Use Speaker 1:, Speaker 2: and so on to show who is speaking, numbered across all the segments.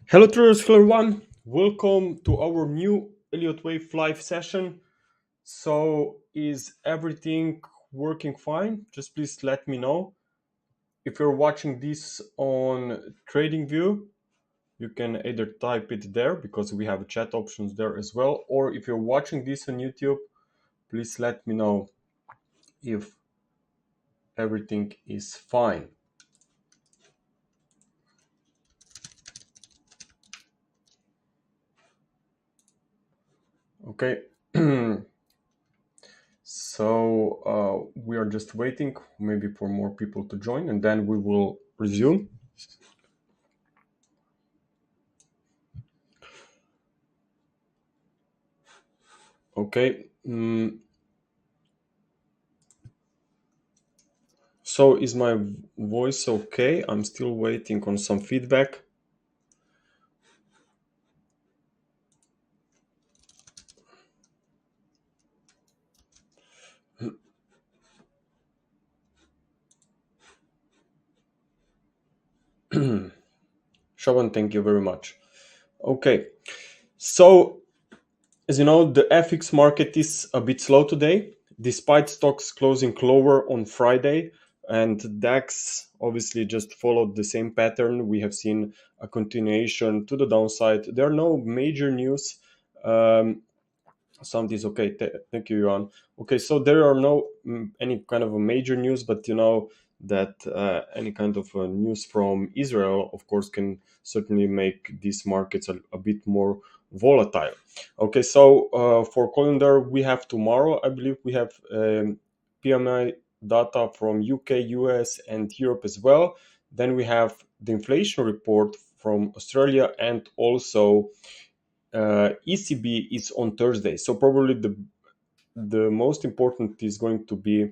Speaker 1: Hello traders, hello everyone. Welcome to our new Ellliott Wave live session. So is everything working fine? Just please let me know. If you're watching this on TradingView, you can either type it there because we have chat options there as well. Or if you're watching this on YouTube, please let me know if everything is fine. Okay. So we are just waiting maybe for more people to join and then we will resume. Okay. So is my voice okay? I'm still waiting on some feedback. Shawan, thank you very much. Okay. So as you know, the FX market is a bit slow today, despite stocks closing lower on Friday, and DAX obviously just followed the same pattern. We have seen a continuation to the downside. There are no major news. Sound is okay. Thank you, Yuan. Okay, so there are no any kind of a major news, but you know that any kind of news from Israel, of course, can certainly make these markets a bit more volatile. Okay, so for calendar, we have tomorrow, I believe we have PMI data from UK, US, and Europe as well. Then we have the inflation report from Australia and also ECB is on Thursday. So probably the most important is going to be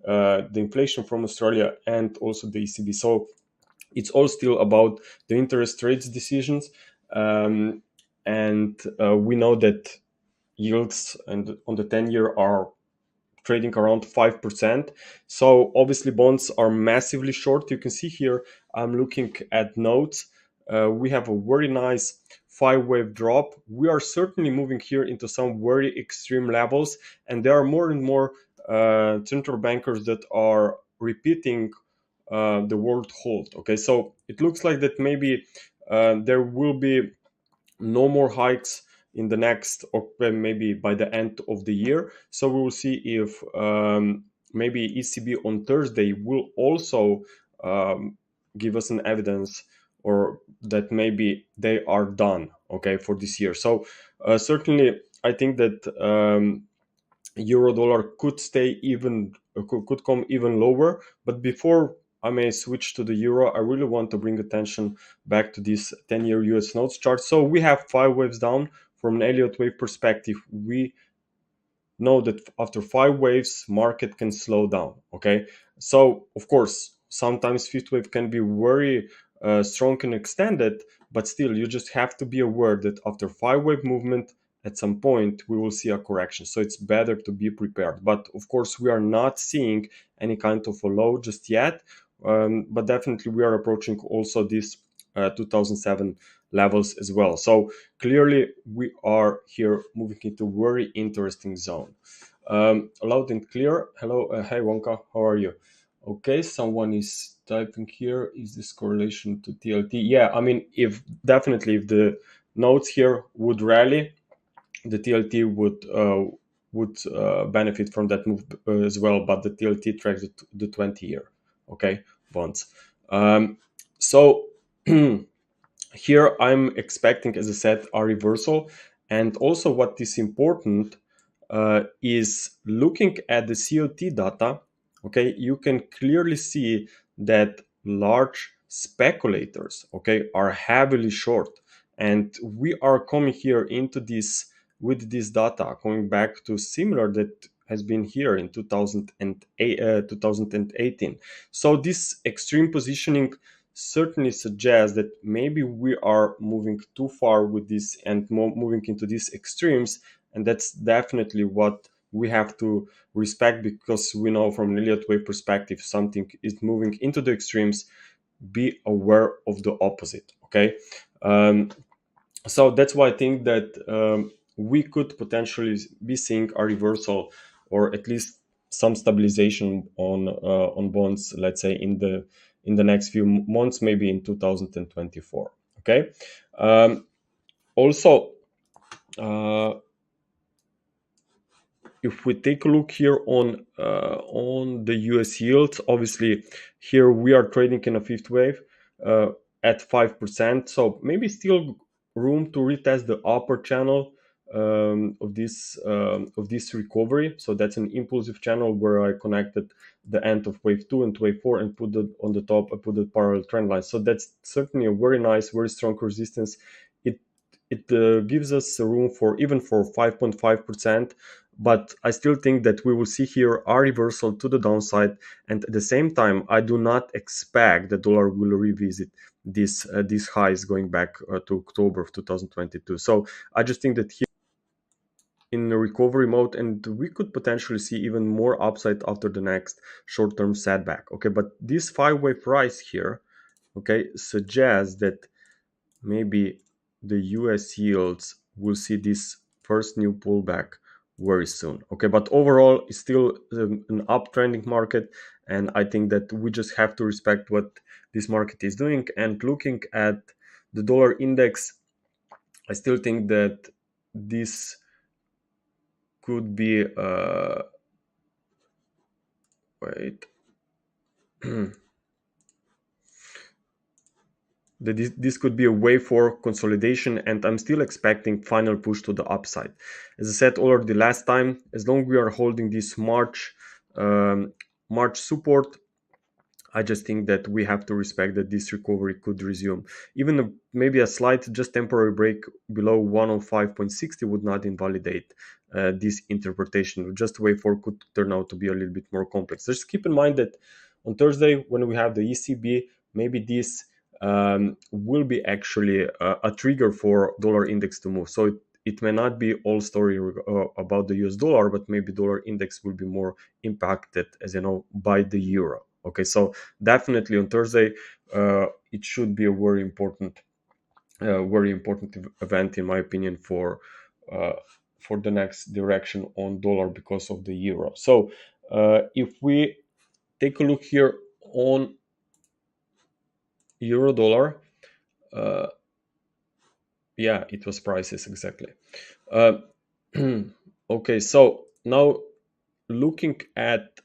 Speaker 1: the inflation from Australia and also the ECB. So it's all still about the interest rates decisions. And we know that yields and on the 10-year are trading around 5%. So obviously bonds are massively short. You can see here, I'm looking at notes. We have a very nice 5-wave drop. We are certainly moving here into some very extreme levels, and there are more and more central bankers that are repeating the word hold. Okay, so it looks like that maybe there will be no more hikes in the next, or maybe by the end of the year. So we will see if maybe ECB on Thursday will also give us an evidence or that maybe they are done, okay, for this year. So certainly I think that euro dollar could stay even could come even lower. But before I may switch to the euro, I really want to bring attention back to this 10-year US notes chart. So we have 5 waves down. From an Elliott wave perspective, we know that after 5 waves, market can slow down. Okay, so of course sometimes fifth wave can be very strong and extended, but still you just have to be aware that after 5 wave movement, at some point we will see a correction. So it's better to be prepared. But of course we are not seeing any kind of a low just yet, but definitely we are approaching also this 2007 levels as well. So clearly we are here moving into very interesting zone. Loud and clear. Hello, hey Wonka, how are you? Okay, someone is typing here. Is this correlation to TLT? Yeah, I mean, if definitely if the nodes here would rally, the TLT would benefit from that move as well. But the TLT tracks the 20-year, okay, bonds. So here I'm expecting, as I said, a reversal. And also what is important is looking at the COT data. Okay, you can clearly see that large speculators, okay, are heavily short. And we are coming here into this with this data going back to similar that has been here in 2008, 2018. So this extreme positioning certainly suggests that maybe we are moving too far with this and moving into these extremes, and that's definitely what we have to respect, because we know from an Elliott Wave perspective something is moving into the extremes. Be aware of the opposite. Okay, Um, so that's why I think that we could potentially be seeing a reversal, or at least some stabilization on bonds, let's say in the next few months, maybe in 2024. Okay. Also, uh, if we take a look here on the US yields, obviously here we are trading in a fifth wave uh, at 5%. So maybe still room to retest the upper channel of this recovery. So that's an impulsive channel where I connected the end of wave 2 and wave 4 and put it on the top. I put the parallel trend line. So that's certainly a very nice, very strong resistance. It gives us room for even for 5.5%, but I still think that we will see here a reversal to the downside, and at the same time I do not expect the dollar will revisit these highs going back to October of 2022. So I just think that here in recovery mode, and we could potentially see even more upside after the next short-term setback. Okay, but this five-wave rise here, okay, suggests that maybe the US yields will see this first new pullback very soon. Okay, but overall, it's still an uptrending market, and I think that we just have to respect what this market is doing. And looking at the dollar index, I still think that this could be wait. This could be a way for consolidation, and I'm still expecting final push to the upside. As I said already last time, as long as we are holding this March support, I just think that we have to respect that this recovery could resume. Even maybe a slight, just temporary break below 105.60 would not invalidate this interpretation. Just way for could turn out to be a little bit more complex. Just keep in mind that on Thursday, when we have the ECB, maybe this will be actually a trigger for dollar index to move. So it may not be all story about the US dollar, but maybe dollar index will be more impacted, as you know, by the euro. Okay, so definitely on Thursday, it should be a very important event, in my opinion, uh, for the next direction on dollar because of the euro. So if we take a look here on euro dollar, uh, yeah, it was prices exactly. Uh, okay, so now looking at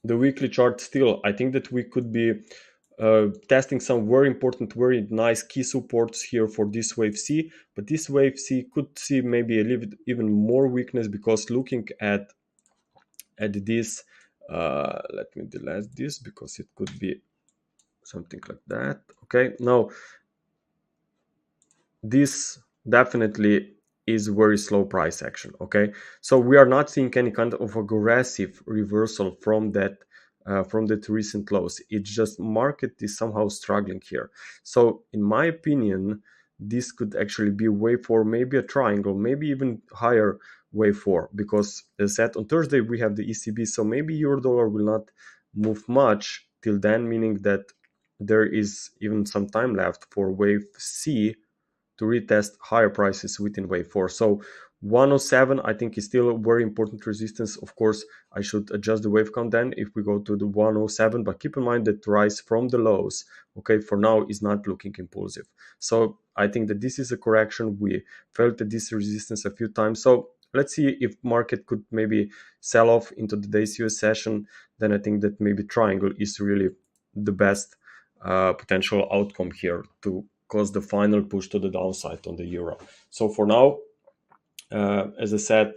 Speaker 1: the weekly chart, still I think that we could be testing some very important, very nice key supports here for this wave C, but this wave C could see maybe a little bit even more weakness, because looking at this, let me delete this because it could be something like that. Okay, now this definitely is very slow price action. Okay, so we are not seeing any kind of aggressive reversal from that recent lows. It's just market is somehow struggling here. So in my opinion, this could actually be wave 4, maybe a triangle, maybe even higher wave 4, because as said on Thursday we have the ECB, so maybe euro dollar will not move much till then, meaning that there is even some time left for wave C to retest higher prices within wave 4. So 107 I think is still a very important resistance. Of course, I should adjust the wave count then if we go to the 107, but keep in mind that rise from the lows, okay, for now is not looking impulsive. So I think that this is a correction. We felt that this resistance a few times. So let's see if market could maybe sell off into today's US session. Then I think that maybe triangle is really the best potential outcome here to cause the final push to the downside on the euro. So for now, as I said,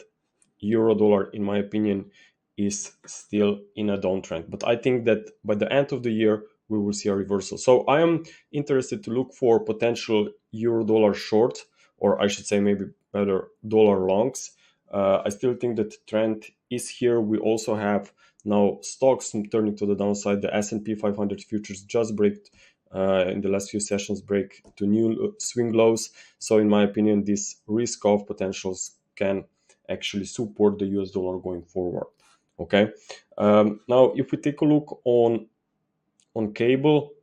Speaker 1: euro dollar, in my opinion, is still in a downtrend. But I think that by the end of the year, we will see a reversal. So I am interested to look for potential euro dollar short, or I should say maybe better dollar longs. I still think that the trend is here. We also have now stocks turning to the downside. The S&P 500 futures just break in the last few sessions, break to new swing lows. So in my opinion, this risk off potentials can actually support the US dollar going forward. Okay. Now, if we take a look on cable,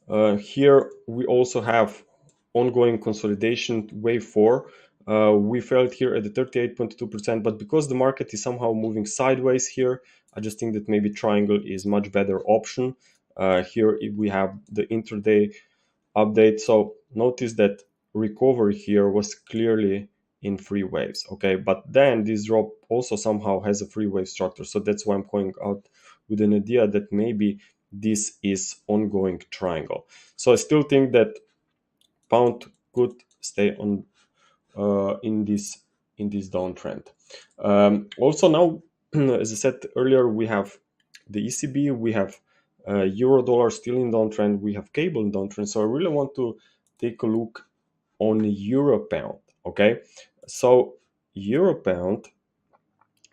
Speaker 1: Here we also have ongoing consolidation wave 4. We felt here at the 38.2%, but because the market is somehow moving sideways here, I just think that maybe triangle is much better option. Here we have the intraday update. So notice that recovery here was clearly in three waves, okay? But then this drop also somehow has a three wave structure. So that's why I'm going out with an idea that maybe this is ongoing triangle. So I still think that pound could stay on in this downtrend. Also now, as I said earlier, we have the ECB, we have euro dollar still in downtrend, we have cable in downtrend. So I really want to take a look on euro pound. Okay, so euro pound,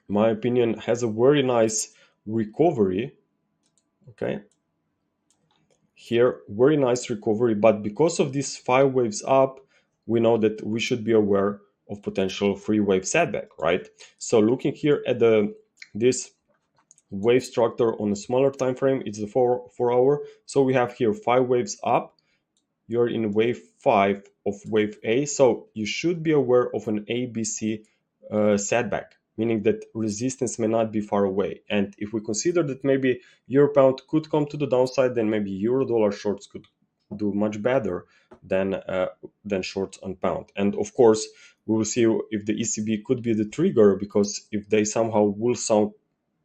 Speaker 1: my opinion, has a very nice recovery. Okay, here very nice recovery, but because of these five waves up, we know that we should be aware of potential three wave setback, right? So looking here at this wave structure on a smaller time frame, it's the 4 hour. So we have here five waves up. You're in wave 5 of wave A, so you should be aware of an ABC setback, meaning that resistance may not be far away. And if we consider that maybe euro pound could come to the downside, then maybe euro dollar shorts could do much better than shorts on pound. And of course, we will see if the ECB could be the trigger, because if they somehow will sound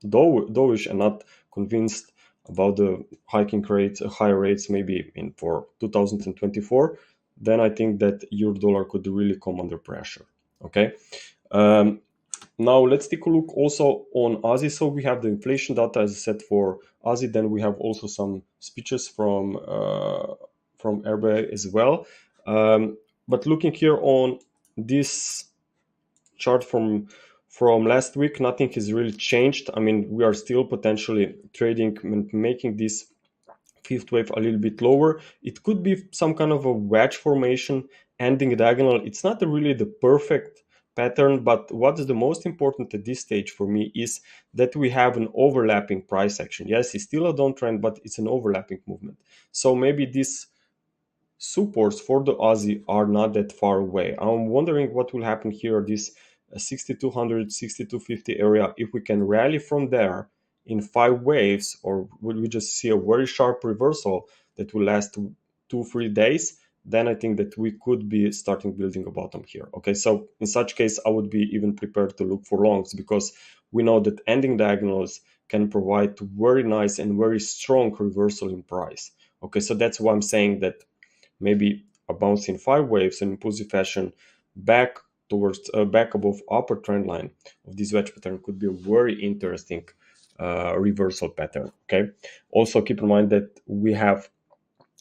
Speaker 1: dovish and not convinced about the hiking rates, higher rates maybe in for 2024, then I think that euro dollar could really come under pressure. Okay. Now let's take a look also on Aussie. So we have the inflation data, as I said, for Aussie. Then we have also some speeches from RBI as well. But looking here on this chart from last week, nothing has really changed. I mean, we are still potentially trading and making this fifth wave a little bit lower. It could be some kind of a wedge formation ending diagonal. It's not really the perfect pattern, but what is the most important at this stage for me is that we have an overlapping price action. Yes, it's still a downtrend, but it's an overlapping movement. So maybe this supports for the Aussie are not that far away. I'm wondering what will happen here, this 6200, 6250 area, if we can rally from there in five waves, or will we just see a very sharp reversal that will last 2-3 days, then I think that we could be starting building a bottom here. Okay, so in such case, I would be even prepared to look for longs, because we know that ending diagonals can provide very nice and very strong reversal in price. Okay, so that's why I'm saying that maybe a bounce in five waves in impulsive fashion back towards back above upper trend line of this wedge pattern could be a very interesting reversal pattern. Okay, also keep in mind that we have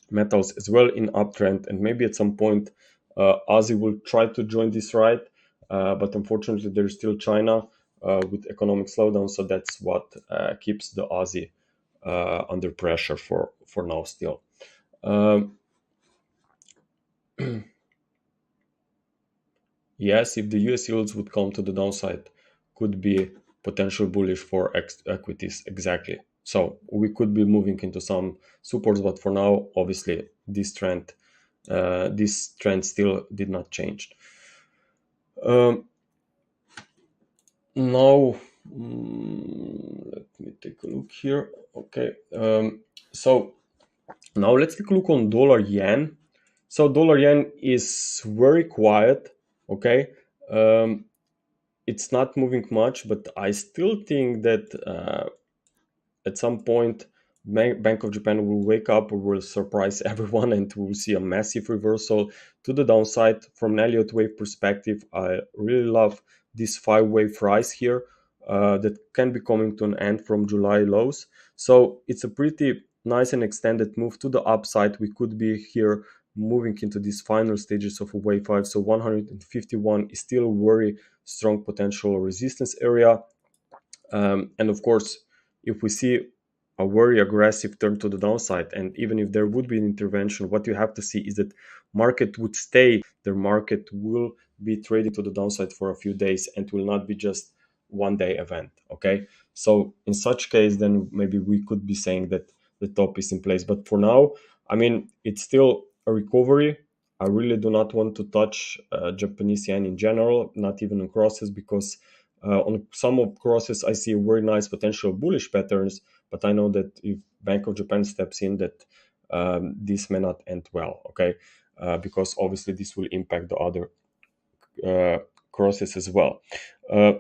Speaker 1: metals as well in uptrend, and maybe at some point Aussie will try to join this ride, but unfortunately there's still China with economic slowdown, so that's what keeps the Aussie under pressure for now still. Yes, if the US yields would come to the downside, could be potential bullish for equities, exactly. So we could be moving into some supports, but for now, obviously, this trend still did not change. Now, let me take a look here. Okay, so now let's take a look on dollar yen. So dollar yen is very quiet. Okay, it's not moving much, but I still think that at some point Bank of Japan will wake up or will surprise everyone, and we'll see a massive reversal to the downside. From an Ellliott Wave perspective, I really love this 5-wave rise here that can be coming to an end from July lows. So it's a pretty nice and extended move to the upside. We could be here moving into these final stages of a wave 5. So 151 is still a very strong potential resistance area. And of course, if we see a very aggressive turn to the downside, and even if there would be an intervention, what you have to see is that market would stay. The market will be trading to the downside for a few days and will not be just one day event. Okay, so in such case, then maybe we could be saying that the top is in place. But for now, I mean, it's still a recovery. I really do not want to touch Japanese yen in general, not even on crosses, because on some of crosses I see very nice potential bullish patterns, but I know that if Bank of Japan steps in, that this may not end well, okay? Because obviously this will impact the other uh, crosses as well. Uh,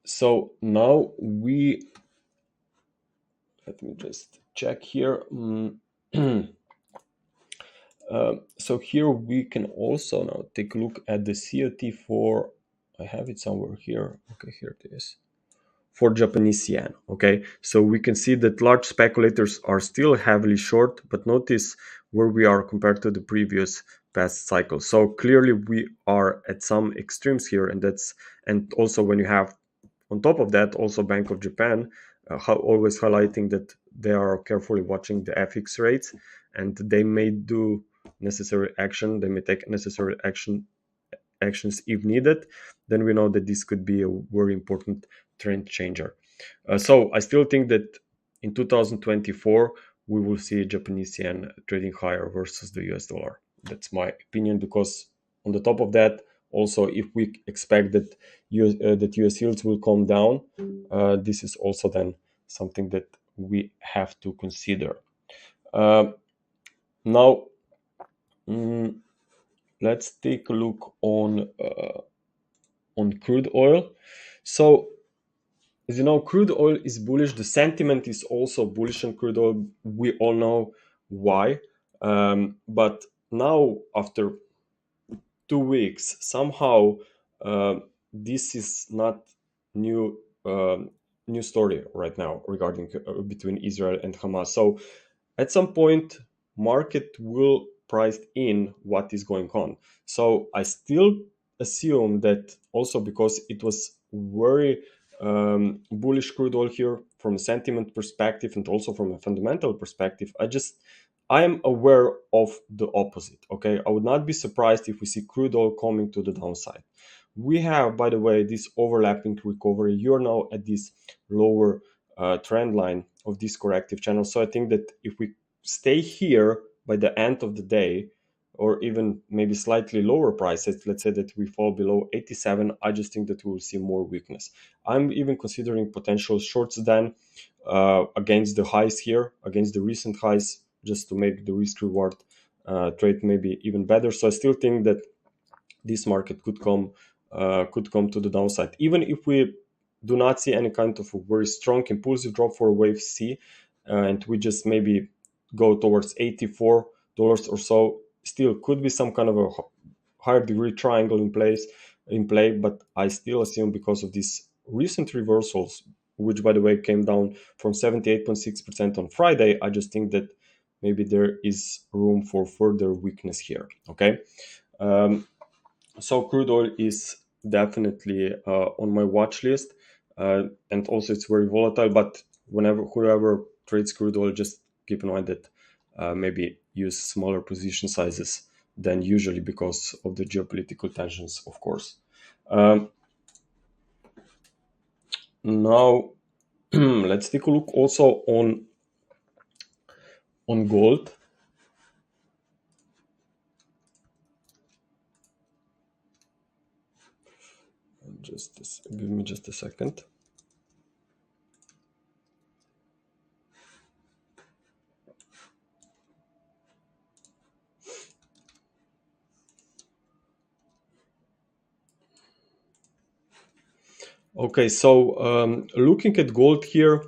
Speaker 1: so now let me just check here. So here we can also now take a look at the COT for, I have it somewhere here. Okay, here it is. For Japanese yen. Okay, so we can see that large speculators are still heavily short, but notice where we are compared to the previous past cycle. So clearly we are at some extremes here, and also when you have on top of that also Bank of Japan always highlighting that they are carefully watching the FX rates, and they may do necessary action. They may take necessary actions if needed. Then we know that this could be a very important trend changer. So I still think that in 2024 we will see Japanese yen trading higher versus the US dollar. That's my opinion, because on the top of that, also if we expect that US yields will come down, this is also then something that we have to consider. Now, let's take a look on crude oil. So, as you know, crude oil is bullish. The sentiment is also bullish on crude oil. We all know why. But now, after 2 weeks, somehow this is not new new story right now regarding between Israel and Hamas. So at some point, market will price in what is going on. So I still assume that also because it was very bullish crude oil here from a sentiment perspective and also from a fundamental perspective, I am aware of the opposite. Okay, I would not be surprised if we see crude oil coming to the downside. We have, by the way, this overlapping recovery. You're now at this lower trend line of this corrective channel. So I think that if we stay here by the end of the day, or even maybe slightly lower prices, let's say that we fall below 87, I just think that we will see more weakness. I'm even considering potential shorts then against the highs here, against the recent highs, just to make the risk reward trade maybe even better. So I still think that this market could come to the downside, even if we do not see any kind of a very strong impulsive drop for a wave C, and we just maybe go towards $84 or so. Still could be some kind of a higher degree triangle in play, but I still assume because of these recent reversals, which by the way came down from 78.6% on Friday, I just think that maybe there is room for further weakness here. Okay. So crude oil is definitely on my watch list, and also it's very volatile. But whoever trades crude oil, just keep in mind that maybe use smaller position sizes than usually because of the geopolitical tensions, of course. Now, let's take a look also on gold. Give me just a second. Okay, so looking at gold here,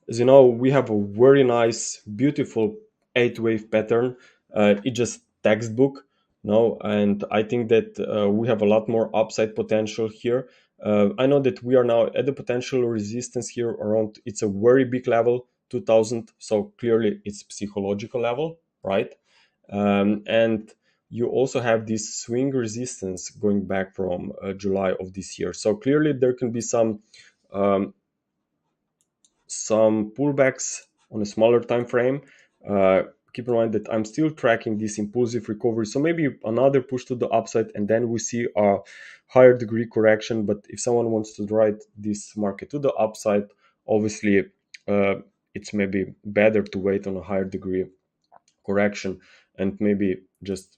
Speaker 1: as you know, we have a very nice, beautiful 8-wave pattern. It's just textbook, no, and I think that we have a lot more upside potential here. I know that we are now at the potential resistance here around. It's a very big level, 2000. So clearly, it's psychological level, right? And you also have this swing resistance going back from July of this year. So clearly there can be um, some pullbacks on a smaller time frame. Keep in mind that I'm still tracking this impulsive recovery. So maybe another push to the upside, and then we see a higher degree correction. But if someone wants to ride this market to the upside, obviously it's maybe better to wait on a higher degree correction and maybe just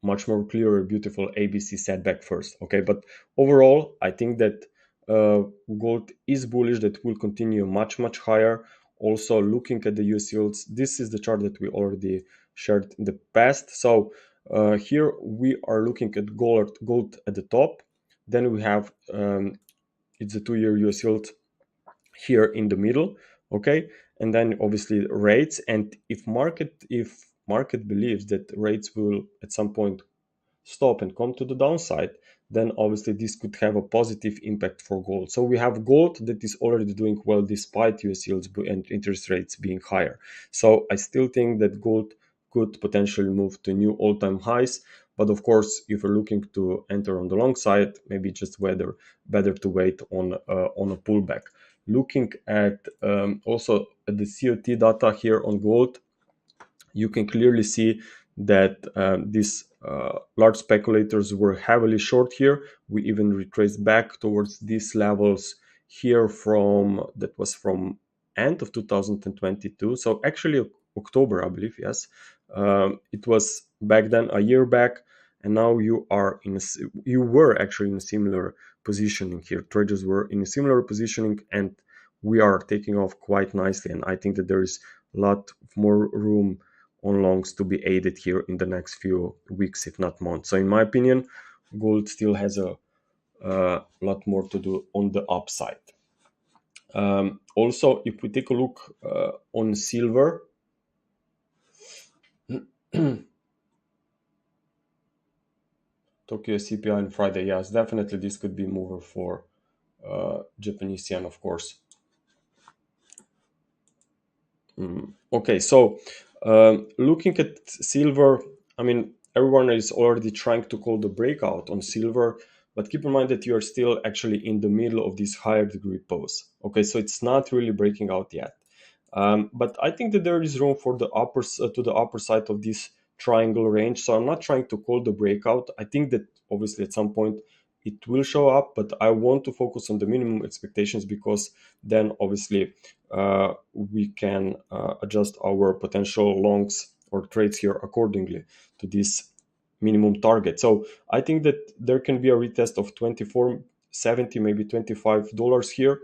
Speaker 1: much more clearer, beautiful ABC setback first. Okay, but overall, I think that gold is bullish, that will continue much higher. Also, looking at the US yields, this is the chart that we already shared in the past. So here we are looking at gold at the top. Then we have it's a 2-year US yield here in the middle. Okay, and then obviously rates. And if market believes that rates will at some point stop and come to the downside, then obviously this could have a positive impact for gold. So we have gold that is already doing well despite US yields and interest rates being higher. So I still think that gold could potentially move to new all-time highs. But of course, if you're looking to enter on the long side, maybe just better to wait on a pullback. Looking at also at the COT data here on gold, you can clearly see that these large speculators were heavily short here. We even retraced back towards these levels here that was from end of 2022. So actually October, I believe, yes. It was back then, a year back, and now you were actually in a similar positioning here. Traders were in a similar positioning, and we are taking off quite nicely. And I think that there is a lot more room on longs to be aided here in the next few weeks, if not months. So in my opinion, gold still has a lot more to do on the upside. Also, if we take a look on silver, Tokyo CPI on Friday, yes, definitely this could be a mover for Japanese yen, of course. Okay, so looking at silver, I mean, everyone is already trying to call the breakout on silver, but keep in mind that you are still actually in the middle of this higher degree pose. Okay, so it's not really breaking out yet. But I think that there is room for the to the upper side of this triangle range. So I'm not trying to call the breakout. I think that obviously at some point it will show up, but I want to focus on the minimum expectations, because then obviously we can adjust our potential longs or trades here accordingly to this minimum target. So I think that there can be a retest of 24.70, maybe $25 here.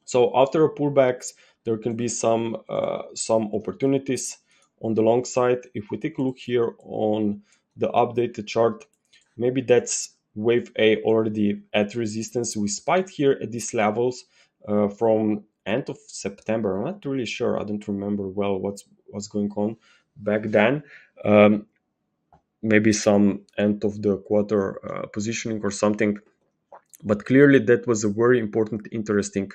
Speaker 1: So after a pullbacks, there can be some opportunities on the long side. If we take a look here on the updated chart, maybe that's wave A already at resistance. We spiked here at these levels from end of September. I'm not really sure. I don't remember well what's going on back then. Maybe some end of the quarter positioning or something. But clearly that was a very important, interesting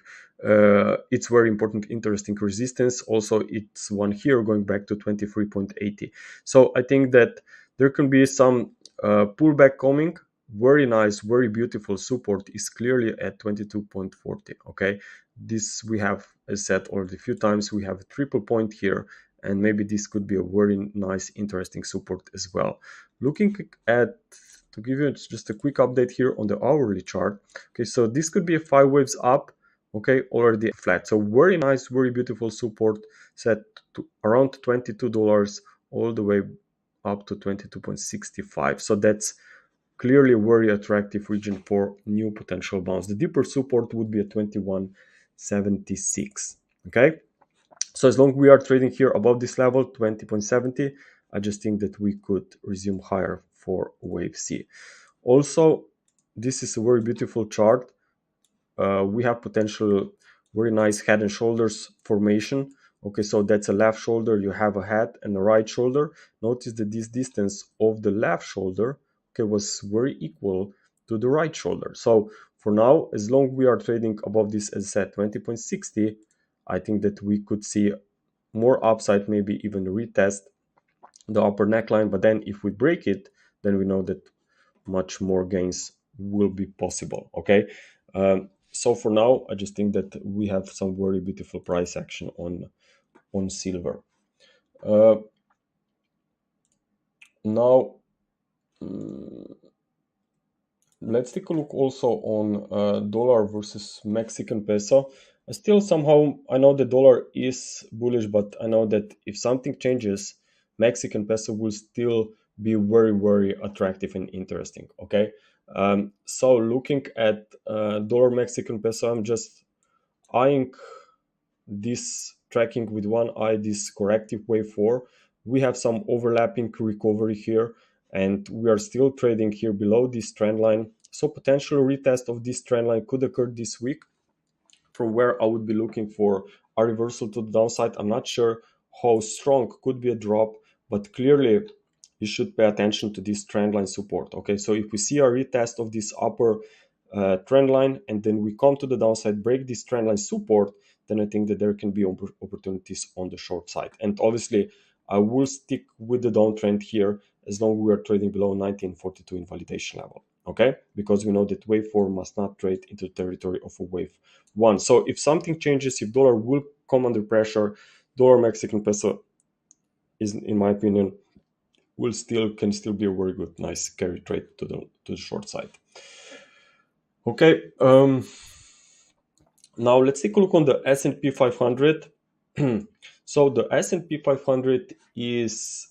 Speaker 1: resistance. Also, it's one here going back to 23.80. So I think that there can be some pullback coming. Very nice, very beautiful support is clearly at 22.40. Okay, this we have, as said already a few times, we have a triple point here, and maybe this could be a very nice, interesting support as well. Looking at, to give you just a quick update here on the hourly chart. Okay, so this could be a 5 waves up, okay, already flat. So very nice, very beautiful support set to around $22 all the way up to 22.65. So that's clearly a very attractive region for new potential bounce. The deeper support would be at 21.76. Okay, so as long as we are trading here above this level, 20.70, I just think that we could resume higher for wave C. Also, this is a very beautiful chart. We have potential very nice head and shoulders formation. Okay, so that's a left shoulder, you have a head and a right shoulder. Notice that this distance of the left shoulder, okay, was very equal to the right shoulder. So for now, as long as we are trading above this, as I said, 20.60, I think that we could see more upside, maybe even retest the upper neckline. But then if we break it, then we know that much more gains will be possible. Okay, so for now, I just think that we have some very beautiful price action on silver. Now let's take a look also on dollar versus Mexican peso. Still, somehow, I know the dollar is bullish, but I know that if something changes, Mexican peso will still be very, very attractive and interesting. Okay, so looking at dollar Mexican peso, I'm just eyeing this tracking with one eye, this corrective wave 4. We have some overlapping recovery here, and we are still trading here below this trend line. So potential retest of this trend line could occur this week, from where I would be looking for a reversal to the downside. I'm not sure how strong could be a drop, but clearly you should pay attention to this trend line support. Okay, so if we see a retest of this upper trend line and then we come to the downside, break this trend line support, then I think that there can be opportunities on the short side. And obviously, I will stick with the downtrend here as long as we are trading below 1942 invalidation level. Okay, because we know that wave 4 must not trade into the territory of a wave 1. So if something changes, if dollar will come under pressure, dollar Mexican peso is, in my opinion, can still be a very good, nice carry trade to the short side. Okay, now let's take a look on the S&P 500. So the S&P 500 is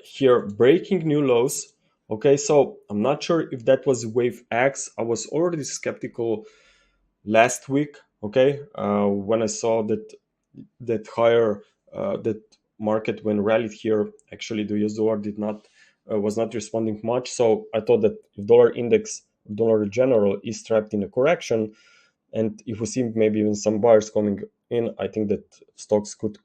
Speaker 1: here breaking new lows. Okay, so I'm not sure if that was wave X. I was already skeptical last week. Okay, when I saw that higher that market when rallied here, actually the US dollar did not was not responding much. So I thought that if dollar index, dollar in general, is trapped in a correction, and if we see maybe even some buyers coming in, I think that stocks could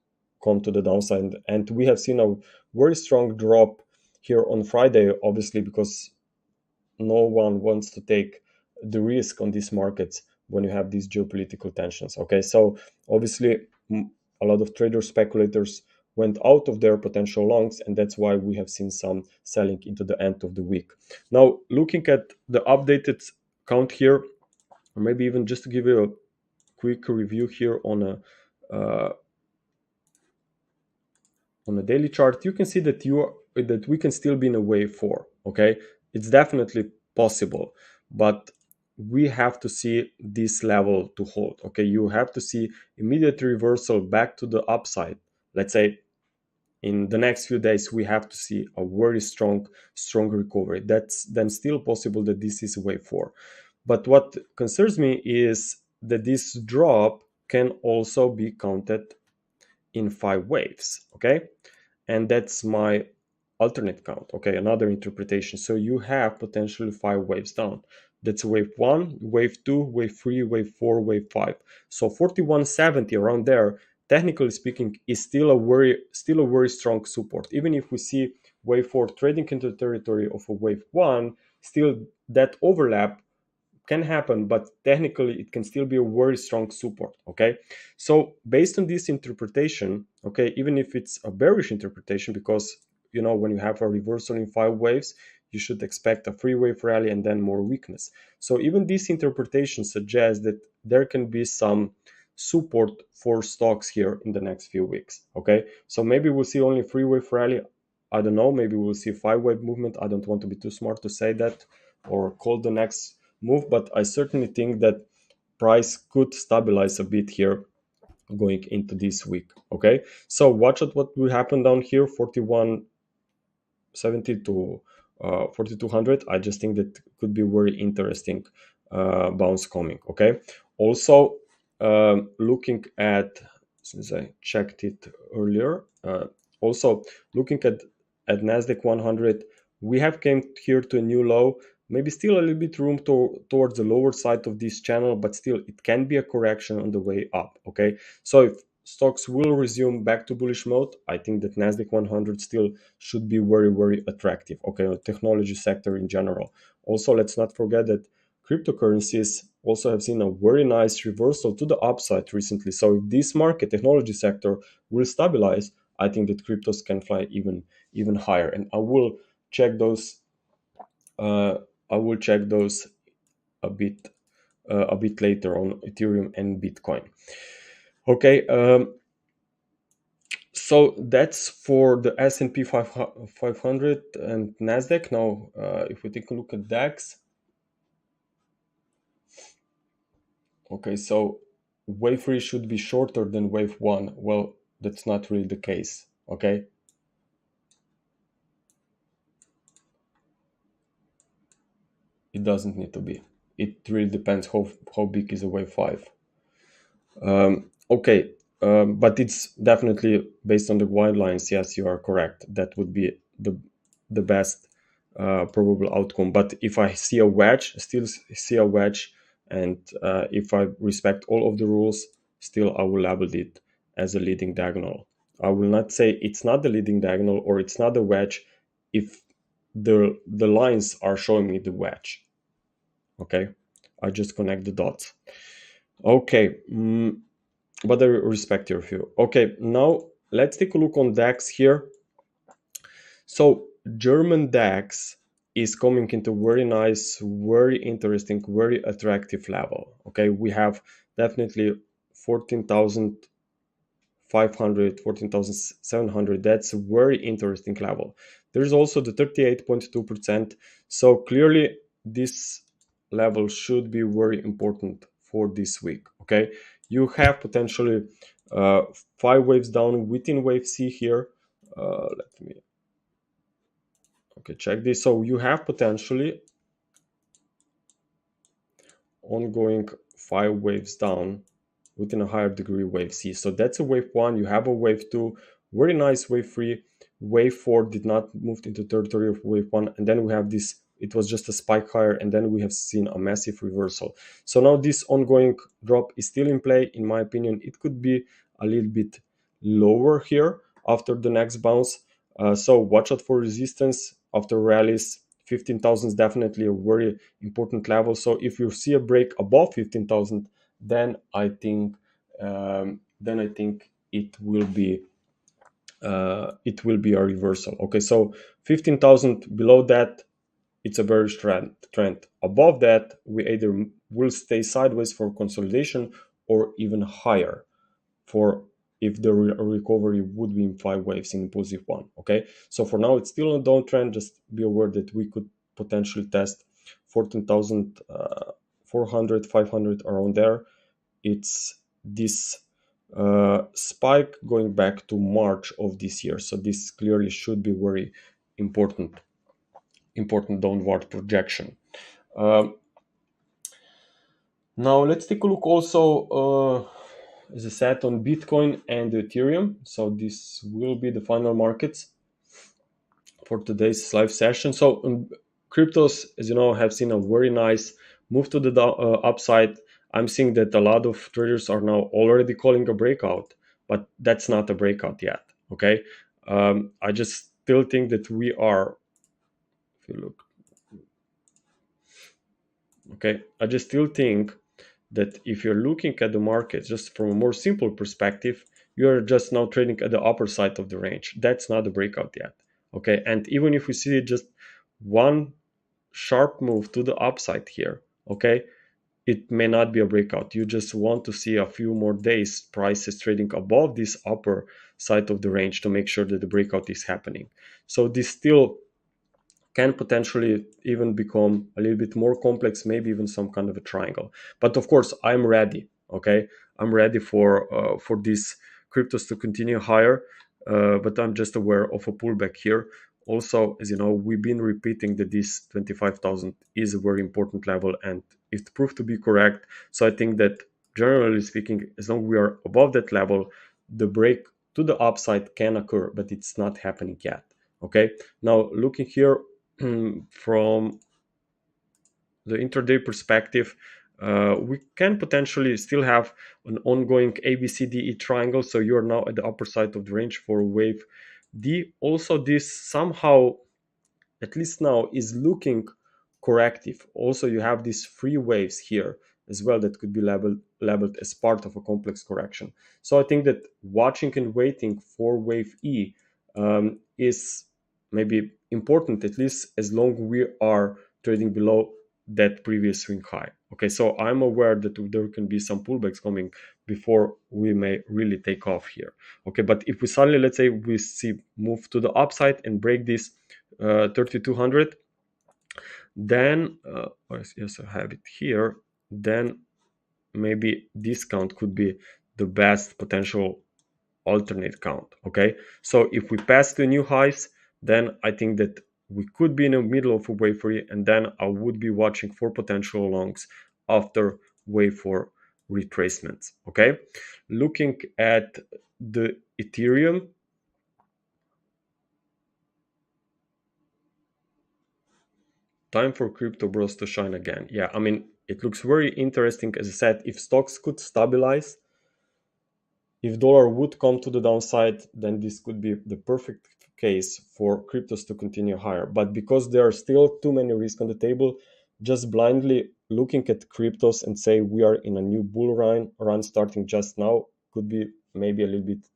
Speaker 1: come to the downside. And we have seen a very strong drop here on Friday, obviously, because no one wants to take the risk on these markets when you have these geopolitical tensions. Okay, so obviously a lot of traders, speculators went out of their potential longs, and that's why we have seen some selling into the end of the week. Now, looking at the updated count here, or maybe even just to give you a quick review here uh, on a daily chart, you can see that that we can still be in a wave 4. Okay, it's definitely possible, but we have to see this level to hold. Okay, you have to see immediate reversal back to the upside. Let's say in the next few days we have to see a very strong recovery. That's then still possible that this is wave 4. But what concerns me is that this drop can also be counted in 5 waves. Okay, and that's my alternate count. Okay, another interpretation. So you have potentially 5 waves down. That's wave 1, wave 2, wave 3, wave 4, wave 5. So 4170 around there, technically speaking, is still a very strong support. Even if we see wave 4 trading into the territory of a wave 1, still that overlap can happen, but technically it can still be a very strong support. Okay, so based on this interpretation, okay, even if it's a bearish interpretation, because when you have a reversal in 5 waves, you should expect a 3-wave rally and then more weakness. So even this interpretation suggests that there can be some support for stocks here in the next few weeks. Okay, so maybe we'll see only 3-wave rally. I don't know, maybe we'll see 5-wave movement. I don't want to be too smart to say that or call the next move, but I certainly think that price could stabilize a bit here going into this week. Okay, so watch out what will happen down here, 4170 to 4200. I just think that could be very interesting bounce coming. Okay, also looking at, since I checked it earlier, also looking at Nasdaq 100, we have came here to a new low. Maybe still a little bit room towards the lower side of this channel, but still it can be a correction on the way up. Okay, so if stocks will resume back to bullish mode, I think that Nasdaq 100 still should be very attractive. Okay, the technology sector in general. Also, let's not forget that cryptocurrencies also have seen a very nice reversal to the upside recently. So if this market, technology sector, will stabilize, I think that cryptos can fly even higher. And I will check those. I will check those a bit later on Ethereum and Bitcoin. Okay, so that's for the S&P 500 and Nasdaq. Now, if we take a look at DAX, Okay, so wave 3 should be shorter than wave 1. Well, that's not really the case. Okay, it doesn't need to be. It really depends how big is a wave 5. Okay, but it's definitely based on the guidelines. Yes, you are correct. That would be the best probable outcome. But if I see a wedge, still see a wedge, and if I respect all of the rules, still I will label it as a leading diagonal. I will not say it's not the leading diagonal or it's not a wedge if the lines are showing me the wedge. Okay, I just connect the dots. Okay. But I respect your view. Okay, now let's take a look on DAX here. So German DAX is coming into very nice, very interesting, very attractive level. Okay, we have definitely 14,500, 14,700. That's a very interesting level. There's also the 38.2%. So clearly this level should be very important for this week. Okay, you have potentially 5 waves down within wave C here. Let me check this. So you have potentially ongoing 5 waves down within a higher degree wave C. So that's a wave 1. You have a wave 2, very nice wave 3. Wave 4 did not move into territory of wave 1, and then we have this. It was just a spike higher, and then we have seen a massive reversal. So now this ongoing drop is still in play. In my opinion, it could be a little bit lower here after the next bounce. So watch out for resistance after rallies. 15,000 is definitely a very important level. So if you see a break above 15,000, then I think it will be a reversal. Okay, so 15,000 below that, it's a bearish trend. Above that, we either will stay sideways for consolidation or even higher for if the recovery would be in 5 waves in impulsive one. Okay, so for now it's still a downtrend. Just be aware that we could potentially test 14,400, 500 around there. It's this spike going back to March of this year. So this clearly should be very important downward projection. Now let's take a look also, as I said, on Bitcoin and Ethereum. So this will be the final markets for today's live session. So cryptos, as you know, have seen a very nice move to the upside. I'm seeing that a lot of traders are now already calling a breakout, but that's not a breakout yet. Okay, I just still think that we are. If you look, okay, I just still think that if you're looking at the market just from a more simple perspective, you're just now trading at the upper side of the range. That's not a breakout yet. Okay, and even if we see just one sharp move to the upside here, okay, it may not be a breakout. You just want to see a few more days prices trading above this upper side of the range to make sure that the breakout is happening. So this still can potentially even become a little bit more complex, maybe even some kind of a triangle. But of course, I'm ready. Okay, I'm ready for these cryptos to continue higher, but I'm just aware of a pullback here. Also, as you know, we've been repeating that this 25,000 is a very important level, and it proved to be correct. So I think that generally speaking, as long as we are above that level, the break to the upside can occur, but it's not happening yet. Okay, now looking here from the intraday perspective, we can potentially still have an ongoing ABCDE triangle. So you're now at the upper side of the range for wave D. Also, this somehow, at least now, is looking corrective. Also, you have these 3 waves here as well that could be labeled as part of a complex correction. So I think that watching and waiting for wave E is maybe important, at least as long we are trading below that previous swing high. Okay, so I'm aware that there can be some pullbacks coming before we may really take off here. Okay, but if we suddenly, let's say we see move to the upside and break this 3200, then yes, I have it here. Then maybe this count could be the best potential alternate count. Okay, so if we pass the new highs, then I think that we could be in the middle of a wave 3, and then I would be watching for potential longs after wave 4 retracements. Okay, looking at the Ethereum, time for crypto bros to shine again. Yeah, I mean, it looks very interesting. As I said, if stocks could stabilize, if dollar would come to the downside, then this could be the perfect case for cryptos to continue higher. But because there are still too many risks on the table, just blindly looking at cryptos and say we are in a new bull run starting just now could be maybe a little bit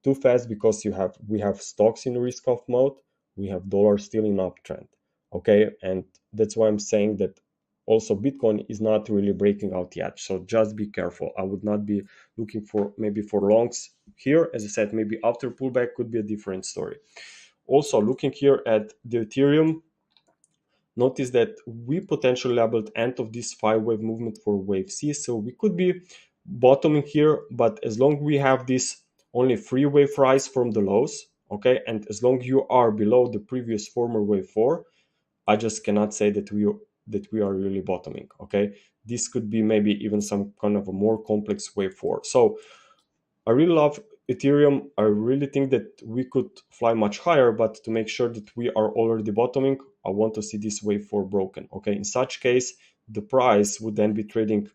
Speaker 1: too fast, because we have stocks in risk off mode, we have dollar still in uptrend. Okay, and that's why I'm saying that also Bitcoin is not really breaking out yet, so just be careful. I would not be looking for maybe for longs here. As I said, maybe after pullback could be a different story. Also looking here at the Ethereum, notice that we potentially labeled end of this 5-wave movement for wave C, so we could be bottoming here, but as long we have this only 3-wave rise from the lows, okay, and as long you are below the previous former wave 4, I just cannot say that we are really bottoming. Okay, this could be maybe even some kind of a more complex wave 4. So I really love Ethereum. I really think that we could fly much higher, but to make sure that we are already bottoming, I want to see this wave 4 broken. Okay, in such case, the price would then be trading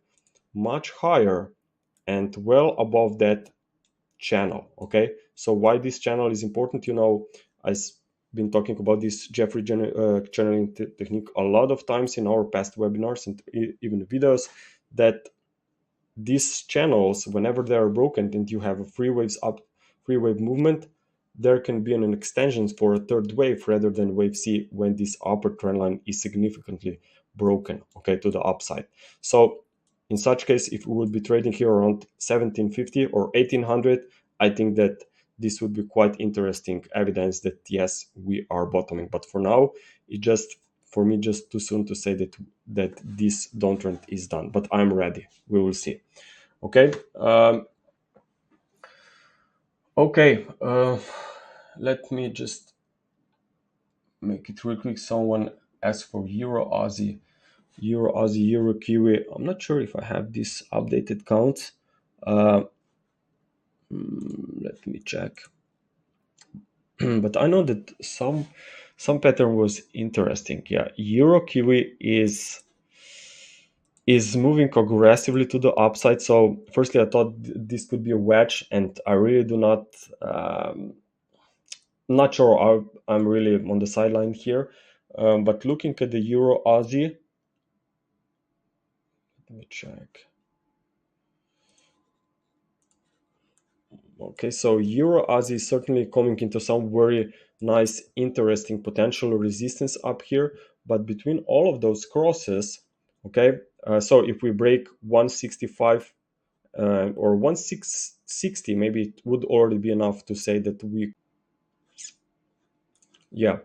Speaker 1: much higher and well above that channel. Okay, so why this channel is important, I've been talking about this Jeffrey channeling technique a lot of times in our past webinars and even videos, that these channels, whenever they are broken and you have a three wave movement, there can be an extension for a third wave rather than wave C when this upper trend line is significantly broken, okay, to the upside. So in such case, if we would be trading here around 1750 or 1800, I think that this would be quite interesting evidence that yes, we are bottoming. But for now, it just, for me, just too soon to say that this downtrend is done. But I'm ready. We will see. Okay. Okay. Let me just make it real quick. Someone asked for Euro Aussie, Euro Kiwi. I'm not sure if I have this updated count. Let me check. But I know that some pattern was interesting. Yeah, Euro Kiwi is moving aggressively to the upside. So firstly, I thought this could be a wedge, and I really do not. Not sure. I'm really on the sideline here. But looking at the Euro Aussie, let me check. Okay, so Euro Aussie is certainly coming into some very nice, interesting potential resistance up here. But between all of those crosses, okay, so if we break 165 or 1660, maybe it would already be enough to say that yeah.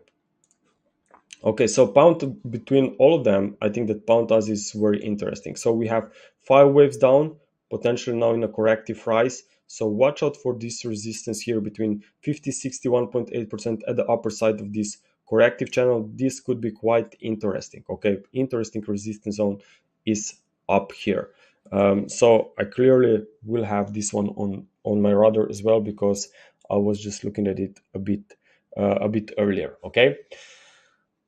Speaker 1: Okay, so pound between all of them, I think that pound Aussie is very interesting. So we have 5 waves down, potentially now in a corrective rise. So watch out for this resistance here between 50, 61.8% at the upper side of this corrective channel. This could be quite interesting. Okay, interesting resistance zone is up here. So I clearly will have this one on my radar as well, because I was just looking at it a bit earlier. Okay.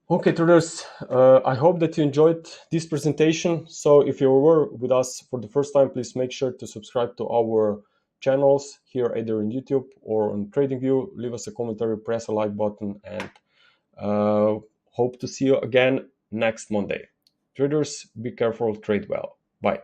Speaker 1: Okay, traders, I hope that you enjoyed this presentation. So if you were with us for the first time, please make sure to subscribe to our channels here, either on YouTube or on TradingView. Leave us a commentary, press a like button, and hope to see you again next Monday. Traders, be careful, trade well. Bye.